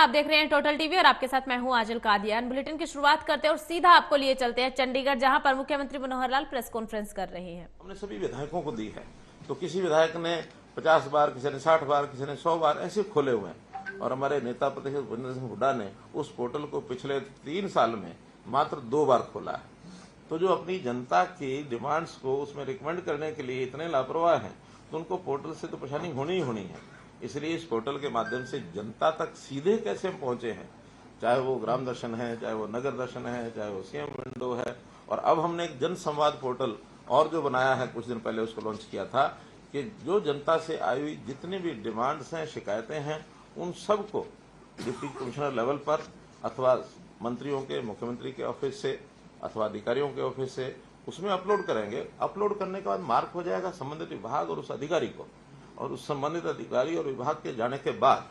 आप देख रहे हैं टोटल टीवी और आपके साथ मैं हूं आजल कादियान। बुलेटिन की शुरुआत करते हैं और सीधा आपको लिए चलते हैं चंडीगढ़, जहां पर मुख्यमंत्री मनोहर लाल प्रेस कॉन्फ्रेंस कर रहे हैं। हमने सभी विधायकों को दी है, तो किसी विधायक ने 50 बार, किसी ने 60 बार, किसी ने 100 बार ऐसे खोले हुए हैं। और हमारे नेता प्रतिपक्ष भूपेंद्र सिंह हुड्डा ने उस पोर्टल को पिछले 3 साल में मात्र 2 बार खोला है। तो जो अपनी जनता की डिमांड्स को उसमें रिकमेंड करने के लिए इतने लापरवाह हैं, तो उनको पोर्टल से तो परेशानी होनी ही होनी है। इसलिए इस पोर्टल के माध्यम से जनता तक सीधे कैसे हम पहुंचे हैं, चाहे वो ग्राम दर्शन है, चाहे वो नगर दर्शन है, चाहे वो सीएम विंडो है। और अब हमने एक जन संवाद पोर्टल और जो बनाया है, कुछ दिन पहले उसको लॉन्च किया था, कि जो जनता से आई हुई जितनी भी डिमांड्स हैं, शिकायतें हैं, उन सब को डिप्टी कमिश्नर लेवल पर अथवा मंत्रियों के, मुख्यमंत्री के ऑफिस से अथवा अधिकारियों के ऑफिस से उसमें अपलोड करेंगे। अपलोड करने के बाद मार्क हो जाएगा संबंधित विभाग और उस अधिकारी को, और उस संबंधित अधिकारी और विभाग के जाने के बाद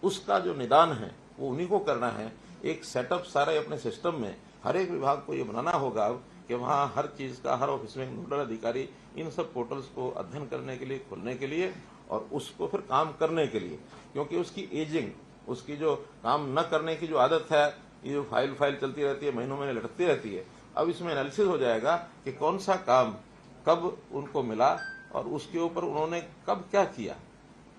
उसका जो निदान है वो उन्हीं को करना है। एक सेटअप सारे अपने सिस्टम में हर एक विभाग को ये बनाना होगा कि वहाँ हर चीज का, हर ऑफिस में नोडल अधिकारी इन सब पोर्टल्स को अध्ययन करने के लिए, खोलने के लिए और उसको फिर काम करने के लिए। क्योंकि उसकी एजिंग, उसकी जो काम न करने की जो आदत है, ये जो फाइल चलती रहती है, महीनों महीने लटकती रहती है, अब इसमें एनालिसिस हो जाएगा कि कौन सा काम कब उनको मिला और उसके ऊपर उन्होंने कब क्या किया।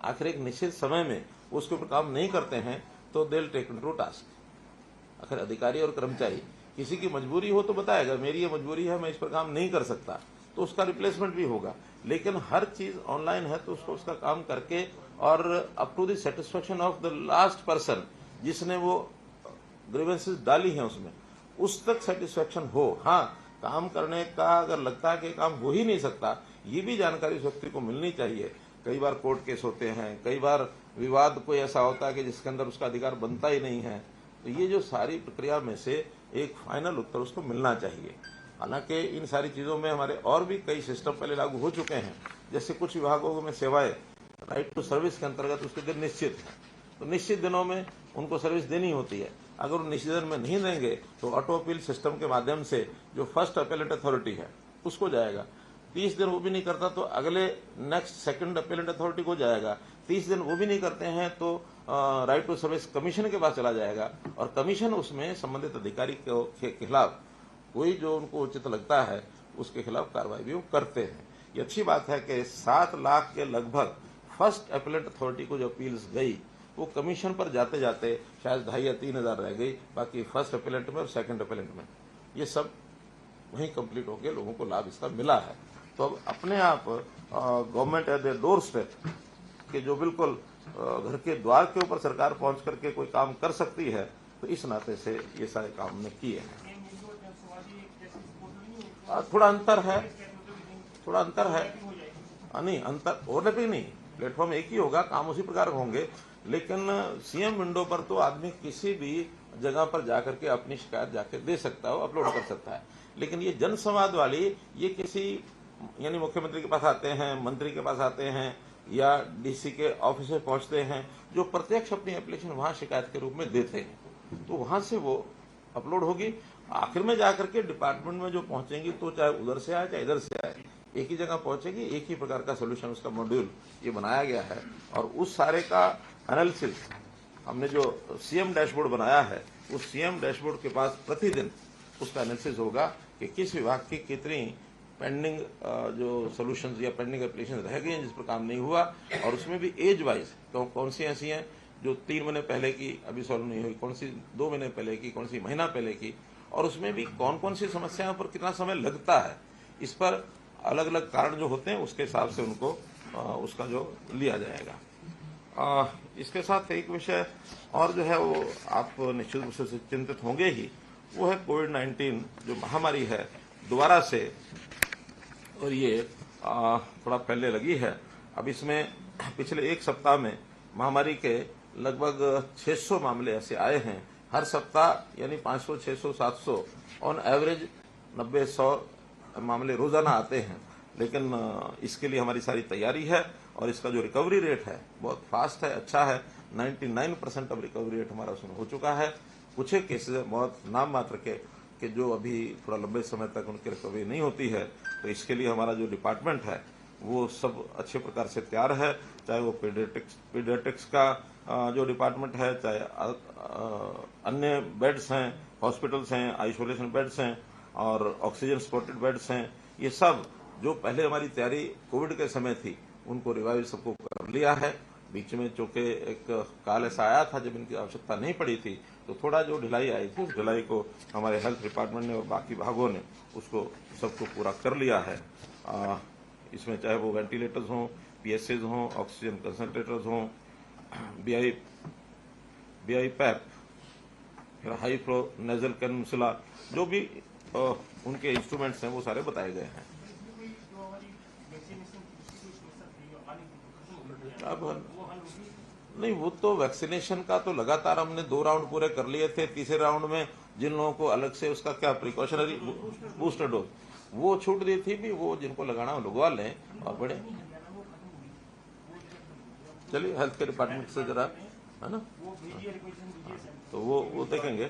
आखिर एक निश्चित समय में उसके ऊपर काम नहीं करते हैं तो they will take to task. आखिर अधिकारी और कर्मचारी, किसी की मजबूरी हो तो बताएगा, मेरी ये मजबूरी है, मैं इस पर काम नहीं कर सकता, तो उसका रिप्लेसमेंट भी होगा। लेकिन हर चीज ऑनलाइन है तो उसको उसका काम करके और up to the satisfaction of the last person जिसने वो ग्रीवेंसेस डाली हैं उसमें, उस तक सेटिस्फेक्शन हो। हाँ, काम करने का अगर लगता है कि काम हो ही नहीं सकता, ये भी जानकारी उस व्यक्ति को मिलनी चाहिए। कई बार कोर्ट केस होते हैं, कई बार विवाद कोई ऐसा होता है कि जिसके अंदर उसका अधिकार बनता ही नहीं है, तो ये जो सारी प्रक्रिया में से एक फाइनल उत्तर उसको मिलना चाहिए। हालांकि इन सारी चीजों में हमारे और भी कई सिस्टम पहले लागू हो चुके हैं। जैसे कुछ विभागों में सेवाएं राइट टू सर्विस के अंतर्गत उसके दिन निश्चित है, तो निश्चित दिनों में उनको सर्विस देनी होती है। अगर वो निश्चित दिन में नहीं देंगे तो ऑटो अपील सिस्टम के माध्यम से जो फर्स्ट अपेलेट अथॉरिटी है उसको जाएगा। 30 दिन वो भी नहीं करता तो अगले नेक्स्ट सेकंड अपेलेंट अथॉरिटी को जाएगा। 30 दिन वो भी नहीं करते हैं तो राइट टू सर्विस कमीशन के पास चला जाएगा, और कमीशन उसमें संबंधित अधिकारी के खिलाफ कोई जो उनको उचित लगता है उसके खिलाफ कार्रवाई भी वो करते हैं। ये अच्छी बात है कि 7 लाख के लगभग फर्स्ट अपेलेंट अथॉरिटी को जो अपील्स गई वो कमीशन पर जाते जाते शायद 2,500 या 3,000 रह गई, बाकी फर्स्ट अपेलेंट में और सेकंड अपेलेंट में ये सब वहीं कंप्लीट होकर लोगों को लाभ इसका मिला है। तो अब अपने आप government at the door step कि जो बिल्कुल घर के द्वार के ऊपर सरकार पहुंच करके कोई काम कर सकती है, तो इस नाते से ये सारे काम हमने किए हैं। थोड़ा अंतर है, नहीं अंतर ओवरलैपिंग नहीं, प्लेटफॉर्म एक ही होगा, काम उसी प्रकार होंगे। लेकिन सीएम विंडो पर तो आदमी किसी भी जगह पर जाकर के अपनी शिकायत जाके दे सकता है, अपलोड कर सकता है। लेकिन ये जन संवाद वाली, ये किसी यानी मुख्यमंत्री के पास आते हैं, मंत्री के पास आते हैं या डीसी के ऑफिस में पहुंचते हैं, जो प्रत्यक्ष अपनी एप्लीकेशन वहां शिकायत के रूप में देते हैं, तो वहां से वो अपलोड होगी। आखिर में जाकर के डिपार्टमेंट में जो पहुंचेंगी तो चाहे उधर से आए चाहे इधर से आए, एक ही जगह पहुंचेगी, एक ही प्रकार का सोल्यूशन, उसका मॉड्यूल ये बनाया गया है। और उस सारे का एनालिसिस हमने जो सीएम डैशबोर्ड बनाया है, उस सीएम डैशबोर्ड के पास प्रतिदिन उसका एनालिसिस होगा कि किस विभाग की कितनी पेंडिंग जो सॉल्यूशंस या पेंडिंग एप्लीकेशन रह गई हैं जिस पर काम नहीं हुआ, और उसमें भी एज वाइज तो कौन सी ऐसी हैं जो 3 महीने पहले की अभी सॉल्व नहीं हुई, कौन सी 2 महीने पहले की, कौन सी महीना पहले की, और उसमें भी कौन कौन सी समस्याओं पर कितना समय लगता है, इस पर अलग अलग कारण जो होते हैं उसके हिसाब से उनको उसका जो लिया जाएगा। इसके साथ एक विषय और जो है वो आप निश्चित रूप से चिंतित होंगे ही, वो है कोविड-19 जो महामारी है दोबारा से, और ये थोड़ा पहले लगी है। अब इसमें पिछले 1 सप्ताह में महामारी के लगभग 600 मामले ऐसे आए हैं। हर सप्ताह यानी 500, 600, 700 ऑन एवरेज 90-100 मामले रोजाना आते हैं। लेकिन इसके लिए हमारी सारी तैयारी है और इसका जो रिकवरी रेट है बहुत फास्ट है, अच्छा है। 99% अब रिकवरी रेट हमारा उसमें हो चुका है। कुछ एक केसेज बहुत नाम मात्र के जो अभी थोड़ा लंबे समय तक उनकी रिकवरी नहीं होती है, तो इसके लिए हमारा जो डिपार्टमेंट है वो सब अच्छे प्रकार से तैयार है। चाहे वो पीडियाट्रिक्स का जो डिपार्टमेंट है, चाहे अन्य बेड्स हैं, हॉस्पिटल्स हैं, आइसोलेशन बेड्स हैं और ऑक्सीजन सपोर्टेड बेड्स हैं, ये सब जो पहले हमारी तैयारी कोविड के समय थी उनको रिवाइव सबको कर लिया है। बीच में चूंकि एक काल ऐसा आया था जब इनकी आवश्यकता नहीं पड़ी थी, तो थोड़ा जो ढिलाई आई थी उस ढिलाई को हमारे हेल्थ डिपार्टमेंट ने और बाकी विभागों ने उसको सबको पूरा कर लिया है। इसमें चाहे वो वेंटिलेटर्स हों, पीएसएज हों, ऑक्सीजन कंसंट्रेटर्स हों, BiPAP, high flow nasal cannula, जो भी उनके इंस्ट्रूमेंट्स हैं वो सारे बताए गए हैं। अब नहीं, वो तो वैक्सीनेशन का तो लगातार हमने 2 राउंड पूरे कर लिए थे। तीसरे राउंड में जिन लोगों को अलग से उसका क्या प्रिकॉशनरी बूस्टर डोज वो छूट दी थी, भी वो जिनको लगाना हो लगवा लें और बड़े। चलिए हेल्थ के डिपार्टमेंट से जरा, है ना, तो वो देखेंगे।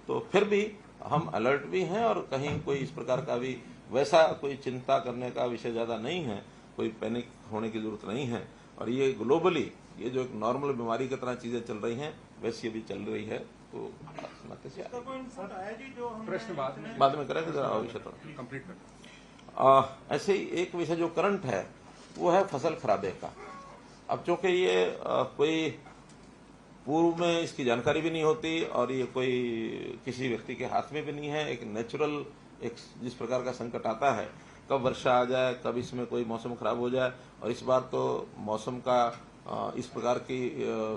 तो फिर भी हम अलर्ट भी हैं और कहीं कोई इस प्रकार का भी वैसा कोई चिंता करने का विषय ज्यादा नहीं है, कोई पैनिक होने की जरूरत नहीं है। और ये ग्लोबली ये जो एक नॉर्मल बीमारी की तरह चीजें चल रही हैं वैसी अभी चल रही है। तो प्रश्न बाद में करेंगे, जरा विषय थोड़ा कंप्लीट कर। ऐसे ही एक विषय जो करंट है वो है फसल खराबे का। अब चूंकि ये कोई पूर्व में इसकी जानकारी भी नहीं होती और ये कोई किसी व्यक्ति के हाथ में भी नहीं है, एक नेचुरल एक जिस प्रकार का संकट आता है, कब वर्षा आ जाए, कब इसमें कोई मौसम खराब हो जाए। और इस बार तो मौसम का इस प्रकार की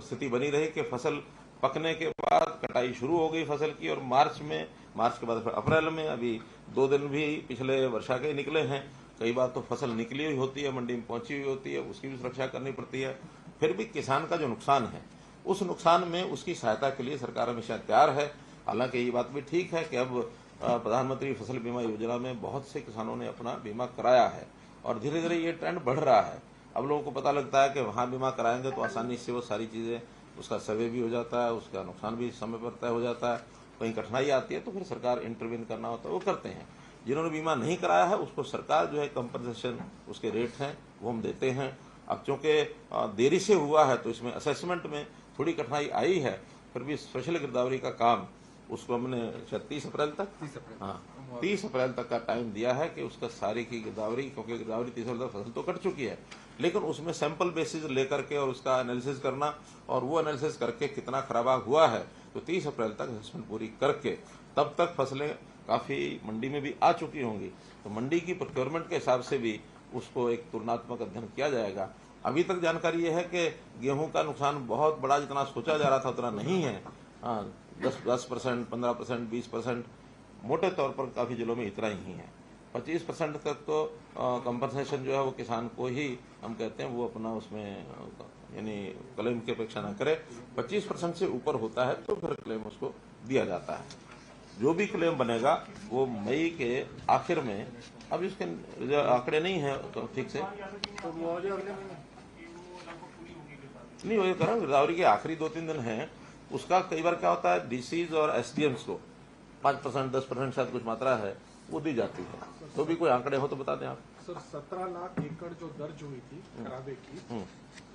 स्थिति बनी रही कि फसल पकने के बाद कटाई शुरू हो गई फसल की, और मार्च के बाद फिर अप्रैल में अभी 2 दिन भी पिछले वर्षा के निकले हैं। कई बार तो फसल निकली हुई होती है, मंडी में पहुंची हुई होती है, उसकी भी सुरक्षा करनी पड़ती है। फिर भी किसान का जो नुकसान है उस नुकसान में उसकी सहायता के लिए सरकार हमेशा तैयार है। हालांकि ये बात भी ठीक है कि अब प्रधानमंत्री फसल बीमा योजना में बहुत से किसानों ने अपना बीमा कराया है और धीरे धीरे ये ट्रेंड बढ़ रहा है। अब लोगों को पता लगता है कि वहां बीमा कराएंगे तो आसानी से वो सारी चीजें, उसका सर्वे भी हो जाता है, उसका नुकसान भी समय पर तय हो जाता है। कहीं कठिनाई आती है तो फिर सरकार इंटरवीन करना होता है, वो करते हैं। जिन्होंने बीमा नहीं कराया है उसको सरकार जो है कंपनसेशन उसके रेट हैं वो हम देते हैं। अब चूंकि देरी से हुआ है तो इसमें असेसमेंट में थोड़ी कठिनाई आई है, फिर भी स्पेशल गिरदावरी का काम उसको हमने 30 अप्रैल तक 30 अप्रैल तक का टाइम दिया है कि उसका सारी की गिरदावरी, क्योंकि गिरदावरी 30 अप्रैल तक फसल तो कट चुकी है, लेकिन उसमें सैंपल बेसिस लेकर के और उसका एनालिसिस करना और वो एनालिसिस करके कितना खराबा हुआ है तो 30 अप्रैल तक असेसमेंट पूरी करके तब तक फसलें काफी मंडी में भी आ चुकी होंगी, तो मंडी की प्रोक्योरमेंट के हिसाब से भी उसको एक तुलनात्मक अध्ययन किया जाएगा। अभी तक जानकारी यह है कि गेहूं का नुकसान बहुत बड़ा जितना सोचा जा रहा था उतना नहीं है। 10%, 15%, 20%, मोटे तौर पर काफी जिलों में इतना ही है। 25% तक तो कंपनसेशन जो है वो किसान को ही हम कहते हैं वो अपना उसमें यानी क्लेम की अपेक्षा न करे। 25% से ऊपर होता है तो फिर क्लेम उसको दिया जाता है। जो भी क्लेम बनेगा वो मई के आखिर में, अब इसके आंकड़े नहीं है तो ठीक से तो मुआवजा अगले महीने नहीं हो करा। गिरदावरी के आखिरी 2-3 दिन है, उसका कई बार क्या होता है डीसीज और एसडीएम्स को 5%, 10% शायद कुछ मात्रा है वो दी जाती है। तो भी कोई आंकड़े हो तो बता दें आप। सर 17 लाख एकड़ जो दर्ज हुई थी खराबे की,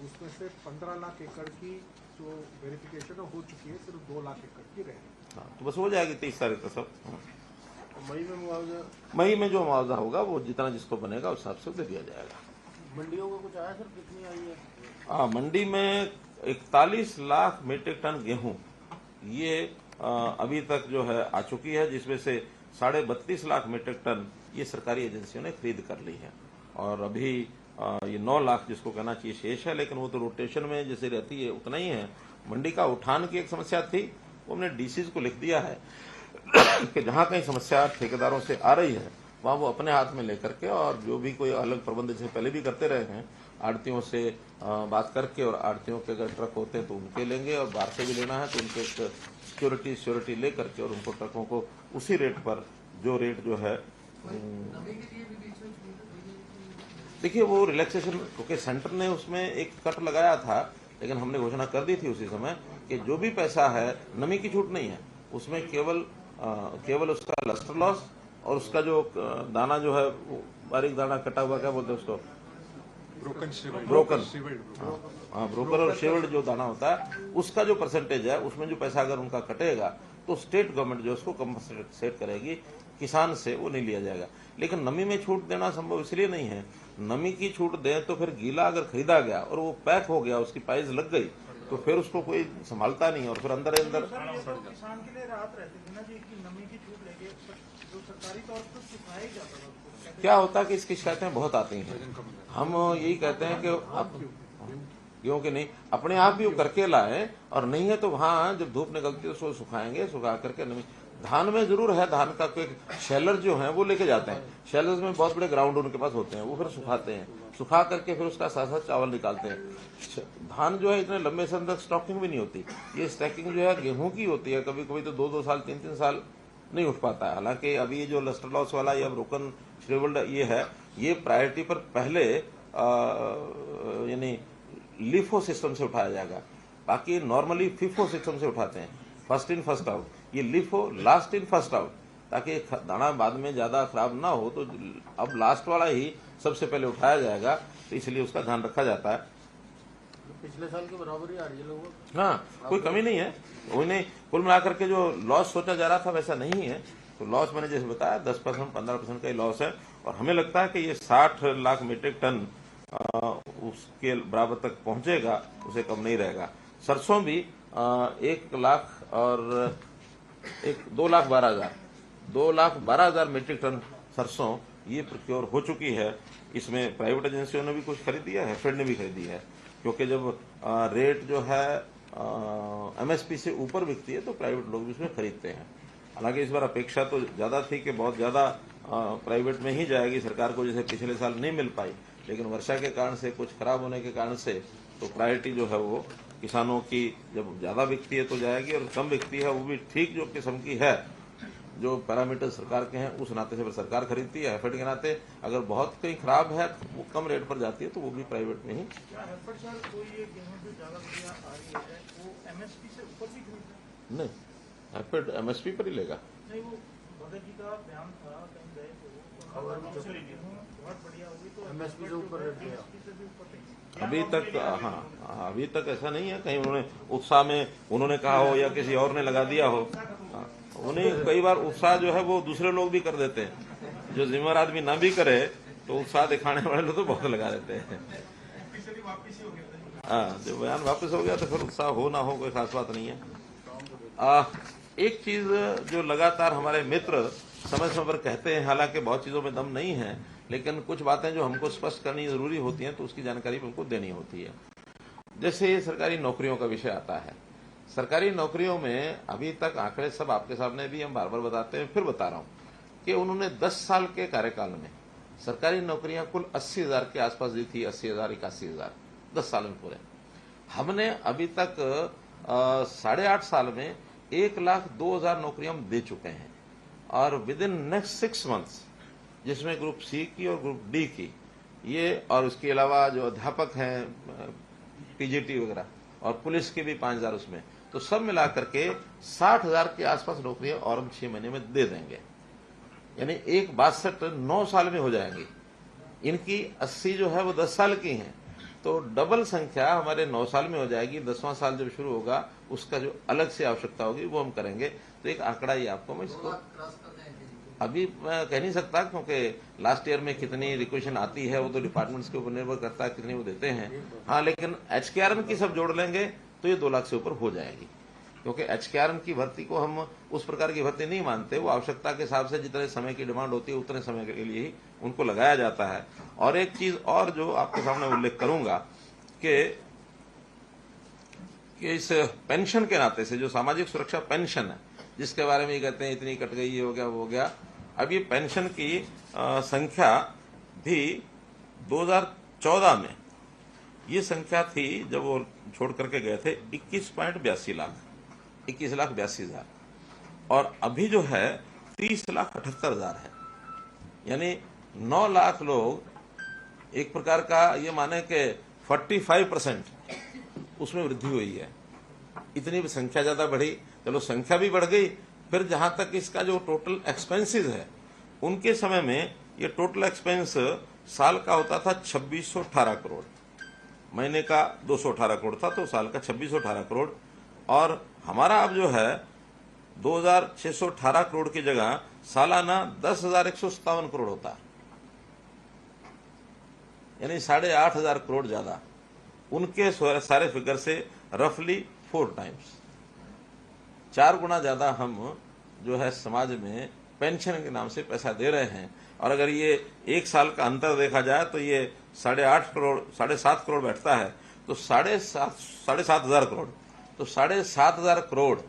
उसमें से 15 लाख एकड़ की जो वेरिफिकेशन हो चुकी है, सिर्फ 2 लाख एकड़ की रह गई। हाँ, तो बस हो जाएगी 30 तारीख तक सब। तो मई में मुआवजा, मई में जो मुआवजा होगा वो जितना जिसको बनेगा उस हिसाब से दे दिया जाएगा। मंडियों को कुछ आया सर, कितनी आई है? हाँ, मंडी में 41 लाख मीट्रिक टन गेहूं ये अभी तक जो है आ चुकी है, जिसमें से 32.5 लाख मीट्रिक टन ये सरकारी एजेंसियों ने खरीद कर ली है। और अभी ये 9 लाख जिसको कहना चाहिए शेष है, लेकिन वो तो रोटेशन में जैसे रहती है उतना ही है। मंडी का उठान की एक समस्या थी, वो हमने डीसीज को लिख दिया है कि जहां कहीं समस्या ठेकेदारों से आ रही है वहां वो अपने हाथ में लेकर के, और जो भी कोई अलग प्रबंध जैसे पहले भी करते रहे हैं, आड़तियों से बात करके, और आड़तियों के अगर ट्रक होते हैं तो उनके लेंगे, और बाहर से भी लेना है तो उनके सिक्योरिटी ले करके और उनको ट्रकों को उसी रेट पर जो रेट जो है देखिए वो रिलैक्सेशन, क्योंकि सेंटर ने उसमें एक कट लगाया था, लेकिन हमने घोषणा कर दी थी उसी समय कि जो भी पैसा है नमी की छूट नहीं है उसमें, केवल उसका लस्टर लॉस और उसका जो दाना जो है बारीक दाना कटा हुआ क्या बोलते हैं उसको, ब्रोकन, हाँ ब्रोकर और शेवर्ड जो दाना होता है उसका जो परसेंटेज है उसमें जो पैसा अगर उनका कटेगा तो स्टेट गवर्नमेंट जो उसको कंपनसेट करेगी, किसान से वो नहीं लिया जाएगा। लेकिन नमी में छूट देना संभव इसलिए नहीं है, नमी की छूट दें तो फिर गीला अगर खरीदा गया और वो पैक हो गया, उसकी प्राइस लग गई तो फिर उसको कोई संभालता नहीं और फिर अंदर किसान के लिए राहत रहती थी ना जी कि नमी की छूट लेके जो सरकारी तौर पर सुखाया ही जाता था उसको। क्या होता है कि इसकी शिकायतें बहुत आती हैं। हम यही कहते हैं कि आप क्योंकि नहीं अपने आप भी वो करके लाए और नहीं है तो वहां जब धूप निकलती है उसको सुखाएंगे, सुखा करके नमी। धान में जरूर है, धान का कोई शेलर जो है वो लेके जाते हैं, शेलर्स में बहुत बड़े ग्राउंड उनके पास होते हैं, वो फिर सुखाते हैं, सुखा करके फिर उसका साथ साथ चावल निकालते हैं। धान जो है इतने लंबे समय तक स्टॉकिंग भी नहीं होती, ये स्टैकिंग जो है गेहूं की होती है, कभी कभी तो 2-2 साल 3-3 साल नहीं उठ पाता है। हालांकि अभी ये जो लस्टर लॉस वाला या ब्रोकन श्रिवल्ड ये है, ये प्रायोरिटी पर पहले यानी लिफो सिस्टम से उठाया जाएगा, बाकी नॉर्मली फिफो सिस्टम से उठाते हैं, फर्स्ट इन फर्स्ट आउट। ये LIFO last in first out, ताकि दाना बाद में ज्यादा खराब ना हो, तो अब लास्ट वाला ही सबसे पहले उठाया जाएगा, तो इसलिए उसका ध्यान रखा जाता है। पिछले साल के बराबर ही आ रही है लोगों। हाँ, कोई कमी नहीं है, उन्हें कुल मिलाकर के जो लॉस सोचा जा रहा था वैसा नहीं है। तो लॉस मैंने जैसे बताया 10% 15% का ही लॉस है, और हमें लगता है कि ये 60 लाख मीट्रिक टन उसके बराबर तक पहुंचेगा, उसे कम नहीं रहेगा। सरसों भी 1 लाख और 2,12,000 मीट्रिक टन सरसों ये प्रोक्योर हो चुकी है। इसमें प्राइवेट एजेंसियों ने भी कुछ खरीदी है, फेड ने भी खरीदी है, क्योंकि जब रेट जो है एमएसपी से ऊपर बिकती है तो प्राइवेट लोग भी इसमें खरीदते हैं। हालांकि इस बार अपेक्षा तो ज्यादा थी कि बहुत ज्यादा प्राइवेट में ही जाएगी सरकार को, जैसे पिछले साल नहीं मिल पाई, लेकिन वर्षा के कारण से, कुछ खराब होने के कारण से, तो प्रायोरिटी जो है वो किसानों की जब ज्यादा बिकती है तो जाएगी, और कम बिकती है वो भी ठीक जो किस्म की है, जो पैरामीटर सरकार के हैं उस नाते से फिर सरकार खरीदती है। एफर्ट के नाते अगर बहुत कहीं खराब है वो कम रेट पर जाती है तो वो भी प्राइवेट में ही। एफर्ट सर कोई ये गेहूं जो ज्यादा बढ़िया आ रही है वो एमएसपी से ऊपर भी खरीदता है? नहीं, एफर्ट एमएसपी पर ही लेगा। नहीं, वो भगत जी का बयान था कहीं गए तो गेहूं बहुत बढ़िया होगी तो एमएसपी से ऊपर रेट दिया। अभी तक हाँ, अभी तक ऐसा नहीं है कहीं उन्होंने उत्साह में उन्होंने कहा हो या किसी और ने लगा दिया हो। उन्हें कई बार उत्साह जो है वो दूसरे लोग भी कर देते हैं, जो जिम्मेदार आदमी ना भी करे तो उत्साह दिखाने वाले लोग तो बहुत लगा देते हैं। हाँ, जो बयान वापस हो गया तो फिर उत्साह हो ना हो कोई खास बात नहीं है। एक चीज जो लगातार हमारे मित्र समय समय पर कहते हैं, हालांकि बहुत चीजों में दम नहीं है, लेकिन कुछ बातें जो हमको स्पष्ट करनी जरूरी होती हैं तो उसकी जानकारी हमको देनी होती है। जैसे सरकारी नौकरियों का विषय आता है, सरकारी नौकरियों में अभी तक आंकड़े सब आपके सामने भी हम बार बार बताते हैं, फिर बता रहा हूं कि उन्होंने 10 साल के कार्यकाल में सरकारी नौकरियां कुल 80,000 के आसपास दी थी, 80,000 81,000 10 साल में पूरे। हमने अभी तक 8.5 साल में 1,02,000 नौकरियां हम दे चुके हैं, और विद इन नेक्स्ट 6 मंथ्स, जिसमें ग्रुप सी की और ग्रुप डी की ये, और उसके अलावा जो अध्यापक हैं पीजीटी वगैरह, और पुलिस के भी 5,000 उसमें, तो सब मिलाकर के 60,000 के आसपास नौकरियां और हम 6 महीने में दे देंगे। यानी 1,62 9 साल में हो जाएंगी। इनकी 80 जो है वो 10 साल की हैं, तो डबल संख्या हमारे 9 साल में हो जाएगी। 10वां साल जब शुरू होगा उसका जो अलग से आवश्यकता होगी वो हम करेंगे। तो एक आंकड़ा ही आपको मैं इसको अभी मैं कह नहीं सकता, क्योंकि लास्ट ईयर में कितनी रिक्वेशन आती है वो तो डिपार्टमेंट्स के ऊपर निर्भर करता है कितनी वो देते हैं। हाँ, लेकिन एचकेआरएम की सब जोड़ लेंगे तो ये 2 लाख से ऊपर हो जाएगी, क्योंकि एचकेआरएम की भर्ती को हम उस प्रकार की भर्ती नहीं मानते। वो आवश्यकता के हिसाब से जितने समय की डिमांड होती है उतने समय के लिए ही उनको लगाया जाता है। और एक चीज और जो आपके सामने उल्लेख करूंगा कि इस पेंशन के नाते से, जो सामाजिक सुरक्षा पेंशन है जिसके बारे में ये कहते हैं इतनी कट गई, ये हो गया वो हो गया, अब ये पेंशन की संख्या भी 2014 में ये संख्या थी जब वो छोड़ करके गए थे 21.82 लाख, 21,82,000, और अभी जो है 30,78,000 है। यानी 9 लाख लोग एक प्रकार का ये माने कि 45% उसमें वृद्धि हुई है। इतनी संख्या ज्यादा बढ़ी, चलो संख्या भी बढ़ गई, फिर जहां तक इसका जो टोटल एक्सपेंसेस है उनके समय में ये टोटल एक्सपेंस साल का होता था 2618 करोड़, महीने का 218 करोड़ था, तो साल का 2618 करोड़। और हमारा अब जो है 2618 करोड़ की जगह सालाना 10,157 करोड़ होता है, यानी 8,500 करोड़ ज्यादा उनके सारे फिगर से रफली 4 टाइम्स, 4 गुना ज्यादा हम जो है समाज में पेंशन के नाम से पैसा दे रहे हैं। और अगर ये एक साल का अंतर देखा जाए तो ये 8.5 करोड़ 7.5 करोड़ बैठता है, तो 7,500 करोड़, तो 7,500 करोड़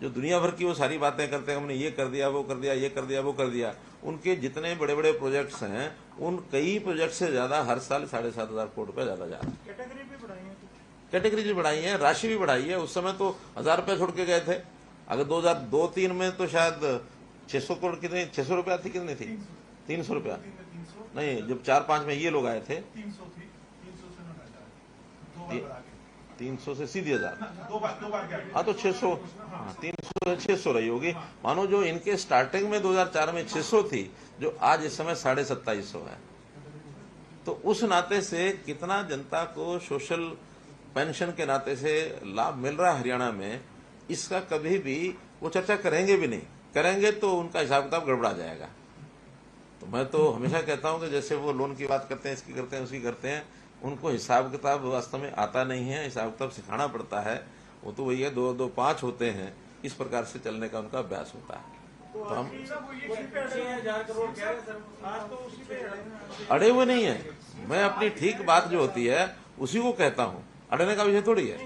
जो दुनिया भर की वो सारी बातें करते हैं, हमने ये कर दिया, वो कर दिया, ये कर दिया, वो कर दिया, उनके जितने बड़े बड़े प्रोजेक्ट्स हैं उन कई प्रोजेक्ट से ज्यादा हर साल 7,500 करोड़ रुपए ज्यादा जा रहा है। कैटेगरी भी बढ़ाई है, कैटेगरी भी बढ़ाई है, राशि भी बढ़ाई है। उस समय तो 1,000 रुपए छोड़ के गए थे। अगर 2002-03 में तो शायद 600 करोड़ कितनी 600 रुपया थी, कितनी थी 300 रुपया, 300 नहीं जब 4-5 में ये लोग आए थे 300 थी, 300 से 9,000 300 से सीधी 1,000, दो बार क्या हाँ तो 600, हाँ 300 से 600 रही होगी। मानो जो इनके स्टार्टिंग में 2004 में 600 थी, जो आज इस समय 2,750 है। तो उस नाते से कितना जनता को सोशल पेंशन के नाते से लाभ मिल रहा है हरियाणा में, इसका कभी भी वो चर्चा करेंगे भी नहीं। करेंगे तो उनका हिसाब किताब गड़बड़ा जाएगा। तो मैं तो हमेशा कहता हूं कि जैसे वो लोन की बात करते हैं, इसकी करते हैं, उसकी करते हैं, उनको हिसाब किताब वास्तव में आता नहीं है, हिसाब किताब सिखाना पड़ता है। वो तो वही है 2-2 5 होते हैं, इस प्रकार से चलने का उनका अभ्यास होता है। तो हम 6,000 करोड़ कह रहे हैं सर, आज तो उसी पे अड़े हुए नहीं है। मैं अपनी ठीक बात जो होती है उसी को कहता हूँ, अड़ने का विषय थोड़ी है।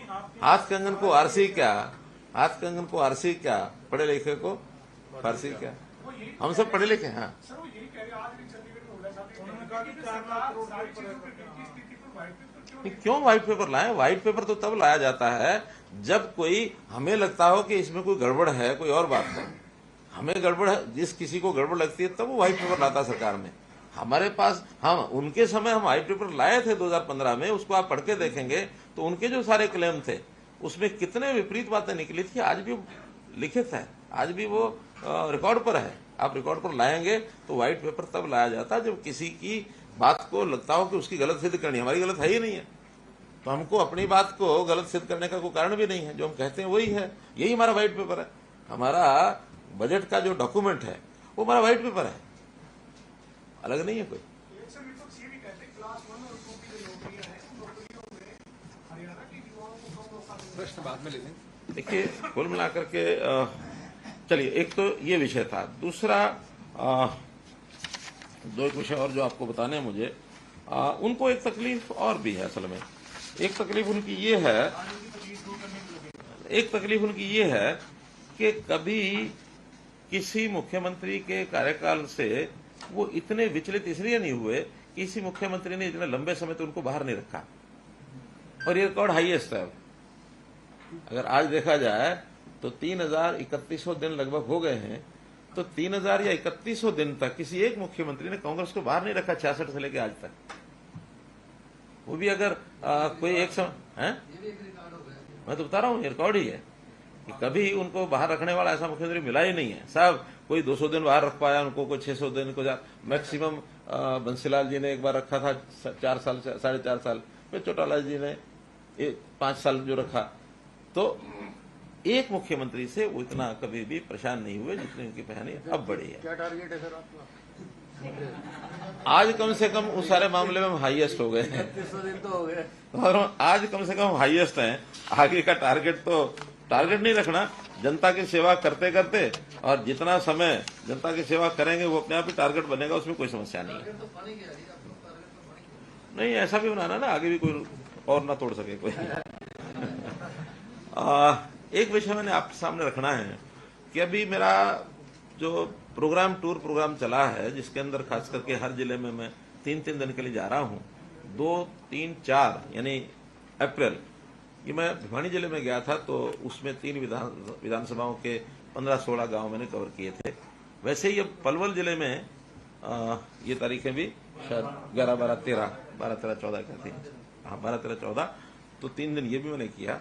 हाथ कंगन को आरसी क्या, हाथ कंगन को आरसी क्या, पढ़े लिखे को फारसी क्या, हम सब पढ़े लिखे हैं। क्यों व्हाइट पेपर लाएं? व्हाइट पेपर तो तब लाया जाता है जब कोई हमें लगता हो कि इसमें कोई गड़बड़ है, कोई और बात है। हमें गड़बड़ है, जिस किसी को गड़बड़ लगती है तब वो व्हाइट पेपर लाता सरकार में। हमारे पास हम उनके समय हम व्हाइट पेपर लाए थे 2015 में, उसको आप पढ़ के देखेंगे तो उनके जो सारे क्लेम थे उसमें कितने विपरीत बातें निकली थी, आज भी लिखित है, आज भी वो रिकॉर्ड पर है। आप रिकॉर्ड पर लाएंगे तो व्हाइट पेपर तब लाया जाता है जब किसी की बात को लगता हो कि उसकी गलत सिद्ध करनी, हमारी गलत है ही नहीं है, तो हमको अपनी बात को गलत सिद्ध करने का कोई कारण भी नहीं है। जो हम कहते हैं वही है, यही हमारा व्हाइट पेपर है। हमारा बजट का जो डॉक्यूमेंट है वो हमारा व्हाइट पेपर है, अलग नहीं है कोई। प्रश्न बाद में ले लेंगे। देखिए कुल मिलाकर के चलिए, एक तो ये विषय था। दूसरा दो एक विषय और जो आपको बताने हैं मुझे, उनको एक तकलीफ और भी है। असल में एक तकलीफ उनकी ये है कि कभी किसी मुख्यमंत्री के कार्यकाल से वो इतने विचलित इसलिए नहीं हुए कि किसी मुख्यमंत्री ने इतने लंबे समय तक उनको बाहर नहीं रखा, और ये रिकॉर्ड हाईएस्ट है। अगर आज देखा जाए तो 3,3100 दिन लगभग हो गए हैं, तो 3,000 या 3100 दिन तक किसी एक मुख्यमंत्री ने कांग्रेस को बाहर नहीं रखा 66 से लेकर आज तक। वो भी अगर कोई एक समय है, मैं तो बता रहा हूँ, रिकॉर्ड ही है कि कभी उनको बाहर रखने वाला ऐसा मुख्यमंत्री मिला ही नहीं है। सब कोई 200 दिन बाहर रख पाया उनको, कोई 600 दिन को मैक्सिमम बंसीलाल जी ने एक बार रखा था 4 साल 4.5 साल, फिर चौटाला जी ने 5 साल जो रखा। तो एक मुख्यमंत्री से वो इतना कभी भी परेशान नहीं हुए जितनी उनकी परेशानी अब बढ़ी है। क्या टारगेट है सर आपका? आज कम से कम उस सारे मामले में हम हाईएस्ट हो गए हैं, 3100 दिन तो हो गए, और आज कम से कम हाईएस्ट हैं। आगे का टारगेट नहीं रखना, जनता की सेवा करते करते, और जितना समय जनता की सेवा करेंगे वो अपने आप ही टारगेट बनेगा, उसमें कोई समस्या नहीं है। नहीं, ऐसा भी बनाना ना आगे भी कोई और ना तोड़ सके कोई। एक विषय मैंने आपके सामने रखना है कि अभी मेरा जो टूर प्रोग्राम चला है, जिसके अंदर खास करके हर जिले में मैं 3-3 दिन के लिए जा रहा हूं, 2, 3, 4 यानी अप्रैल, ये मैं भिवानी जिले में गया था, तो उसमें 3 विधानसभाओं के 15-16 गांव मैंने कवर किए थे। वैसे ही अब पलवल जिले में ये तारीखें भी शायद 11, 12, 13, 14 क्या थी, हाँ 12, 13, 14, तो 3 दिन ये भी मैंने किया।